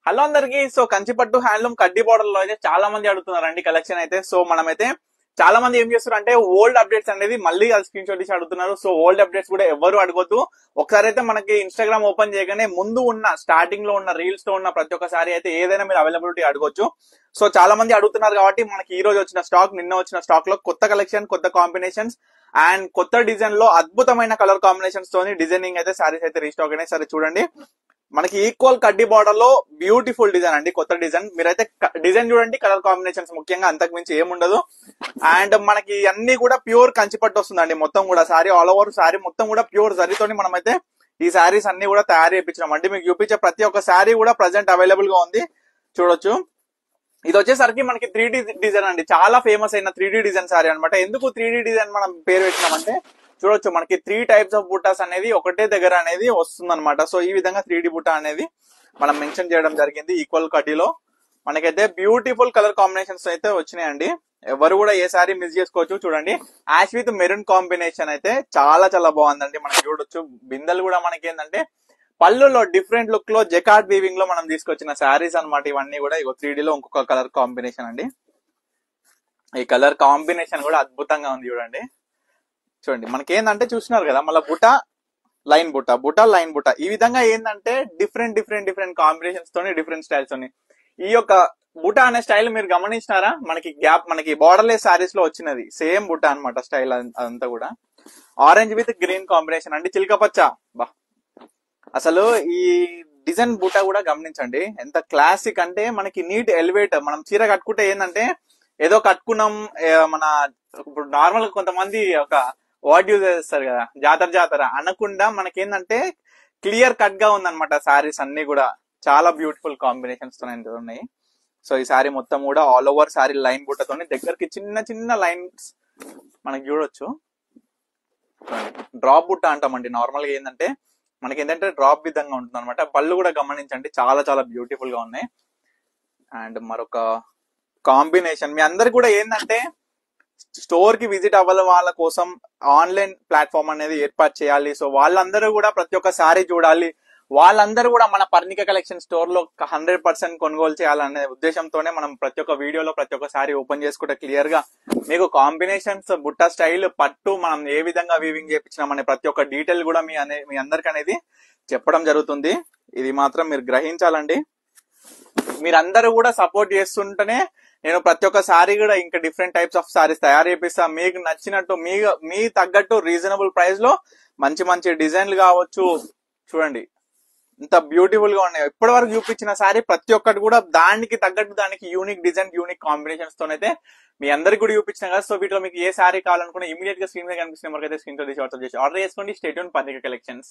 Hello అందరికి. So కంచిపట్టు handloom కడ్డీ border లో అయితే చాలా మంది అడుగుతున్నారండి కలెక్షన్ అయితే. సో మనమైతే చాలా మంది ఏం చేస్తారు అంటే ఓల్డ్ అప్డేట్స్ అనేది మళ్ళీ స్క్రీన్ షాట్ తీసి అడుగుతున్నారు. సో ఓల్డ్ అప్డేట్స్ కూడా ఎవరు అడగొద్దు. ఒకసారి అయితే మనకి ఇన్స్టాగ్రామ్ ఓపెన్ చేయగానే ముందు ఉన్న స్టార్టింగ్ లో ఉన్న రీల్స్ లో ఉన్న ప్రతి ఒక్కసారి అయితే ఏదైనా మీరు అవైలబిలిటీ అడగొచ్చు. సో చాలా మంది అడుగుతున్నారు కాబట్టి మనకి ఈ రోజు వచ్చిన స్టాక్, నిన్న వచ్చిన స్టాక్ లో కొత్త కలెక్షన్, కొత్త కాంబినేషన్స్ అండ్ కొత్త డిజైన్ లో అద్భుతమైన కలర్ కాంబినేషన్స్ తోని డిజైనింగ్ అయితే సారీస్ అయితే రీస్టాక్ అయినాయి. సరే చూడండి, మనకి ఈక్వల్ కడ్డీ బార్డర్ లో బ్యూటిఫుల్ డిజైన్ అండి, కొత్త డిజైన్. మీరైతే డిజైన్ చూడండి, కలర్ కాంబినేషన్స్ ముఖ్యంగా అంతకు మించి ఏముండదు. అండ్ మనకి అన్ని కూడా ప్యూర్ కంచిపట్టు వస్తుందండి. మొత్తం కూడా సారీ ఆల్ ఓవర్ సారీ మొత్తం కూడా ప్యూర్ జరీతోని మనమైతే ఈ సారీస్ అన్ని కూడా తయారు చేయించినాం అండి. మీకు చూపించే ప్రతి ఒక్క సారీ కూడా ప్రజెంట్ అవైలబుల్ గా ఉంది, చూడొచ్చు. ఇది వచ్చేసరికి మనకి 3D డిజైన్ అండి, చాలా ఫేమస్ అయిన 3D డిజైన్ సారీ అనమాట. ఎందుకు 3D డిజైన్ మనం పేరు పెట్టినామంటే చూడొచ్చు, మనకి 3 టైప్స్ ఆఫ్ బుట్టాస్ అనేది ఒకటే దగ్గర అనేది వస్తుంది అనమాట. సో ఈ విధంగా 3D బుట్ట అనేది మనం మెన్షన్ చేయడం జరిగింది ఈక్వల్ కడ్డీలో. మనకైతే బ్యూటిఫుల్ కలర్ కాంబినేషన్స్ అయితే వచ్చినాయండి. ఎవరు కూడా ఏ సారీ మిస్ చేసుకోవచ్చు. చూడండి, యాష్ విత్ మెరూన్ కాంబినేషన్ అయితే చాలా చాలా బాగుందండి. మనకి చూడొచ్చు బిందెలు కూడా మనకి ఏంటంటే పళ్ళులో డిఫరెంట్ లుక్ లో జెకార్డ్ వీవింగ్ లో మనం తీసుకొచ్చిన శారీస్ అనమాట ఇవన్నీ కూడా. ఇగో 3D లో ఇంకొక కలర్ కాంబినేషన్ అండి. ఈ కలర్ కాంబినేషన్ కూడా అద్భుతంగా ఉంది చూడండి. చూడండి మనకి ఏంటంటే చూస్తున్నారు కదా, మళ్ళీ బుట్ట లైన్ బుట్ట, బుట్ట లైన్ బుట్ట, ఈ విధంగా ఏంటంటే డిఫరెంట్ కాంబినేషన్స్ తోని, డిఫరెంట్ స్టైల్స్ తోని. ఈ యొక్క బుట్ట అనే స్టైల్ మీరు గమనించినారా? మనకి గ్యాప్, మనకి బార్డర్లెస్ సారీస్ లో వచ్చినది సేమ్ బుట్ట అనమాట స్టైల్ అదంతా కూడా. ఆరెంజ్ విత్ గ్రీన్ కాంబినేషన్ అండి, చిలక పచ్చ. బా, అసలు ఈ డిజైన్ బుట్ట కూడా గమనించండి ఎంత క్లాసిక్ అంటే, మనకి నీట్ ఎలివేట్. మనం చీర కట్టుకుంటే ఏంటంటే ఏదో కట్టుకున్నాం, మన ఇప్పుడు నార్మల్ కొంతమంది ఒక వర్డ్ యూజ్ చేస్తారు కదా, జాతర అనకుండా మనకేంటంటే క్లియర్ కట్ గా ఉందన్నమాట. సారీస్ అన్ని కూడా చాలా బ్యూటిఫుల్ కాంబినేషన్స్ తో ఉన్నాయి. సో ఈ సారీ మొత్తం కూడా ఆల్ ఓవర్ సారీ లైన్ బుట్టతోని దగ్గరికి చిన్న చిన్న లైన్స్ మనకి చూడొచ్చు. డ్రాప్ బుట్ట అంటామండి. నార్మల్ గా ఏంటంటే మనకి ఏంటంటే డ్రాప్ విధంగా ఉంటుంది అనమాట. పళ్ళు కూడా గమనించండి, చాలా చాలా బ్యూటిఫుల్ గా ఉన్నాయి. అండ్ మరొక కాంబినేషన్ మీ అందరు కూడా ఏంటంటే స్టోర్ కి విజిట్ అవ్వాలి వాళ్ళ కోసం ఆన్లైన్ ప్లాట్ఫామ్ అనేది ఏర్పాటు చేయాలి. సో వాళ్ళందరూ కూడా ప్రతి ఒక్క సారీ చూడాలి, వాళ్ళందరూ కూడా మన పర్ణిక కలెక్షన్ స్టోర్ లో 100% కొనుగోలు చేయాలనే ఉద్దేశంతోనే మనం ప్రతి ఒక్క వీడియోలో ప్రతి ఒక్క సారీ ఓపెన్ చేసుకుంటే క్లియర్ గా మీకు కాంబినేషన్స్, బుట్ట స్టైల్, పట్టు మనం ఏ విధంగా వీవింగ్ చేయించినాం అనే ప్రతి ఒక్క డీటెయిల్ కూడా మీ అందరికి అనేది చెప్పడం జరుగుతుంది. ఇది మాత్రం మీరు గ్రహించాలండి. మీరందరూ కూడా సపోర్ట్ చేస్తుంటేనే నేను ప్రతి ఒక్క సారీ కూడా ఇంకా డిఫరెంట్ టైప్స్ ఆఫ్ సారీస్ తయారు చేపిస్తా. మీకు నచ్చినట్టు మీ తగ్గట్టు రీజనబుల్ ప్రైస్ లో మంచి మంచి డిజైన్లు కావచ్చు. చూడండి ఇంత బ్యూటిఫుల్ గా ఉన్నాయి. ఇప్పటి వరకు చూపించిన సారీ ప్రతి ఒక్కటి కూడా దానికి తగ్గట్టు దానికి యూనిక్ డిజైన్, యూనిక్ కాంబినేషన్స్ తోనైతే మీ అందరికి కూడా చూపించిన కదా. సో వీటిలో మీకు ఏ సారీ కావాలనుకున్నా ఇమీడియట్ గా స్క్రీన్ మీద కనిపిస్తున్న నెంబర్కి అయితే స్క్రీన్ తో తీసి వాట్సాప్ చేసి ఆర్డర్ చేసుకోండి. Stay tune Parnika collections.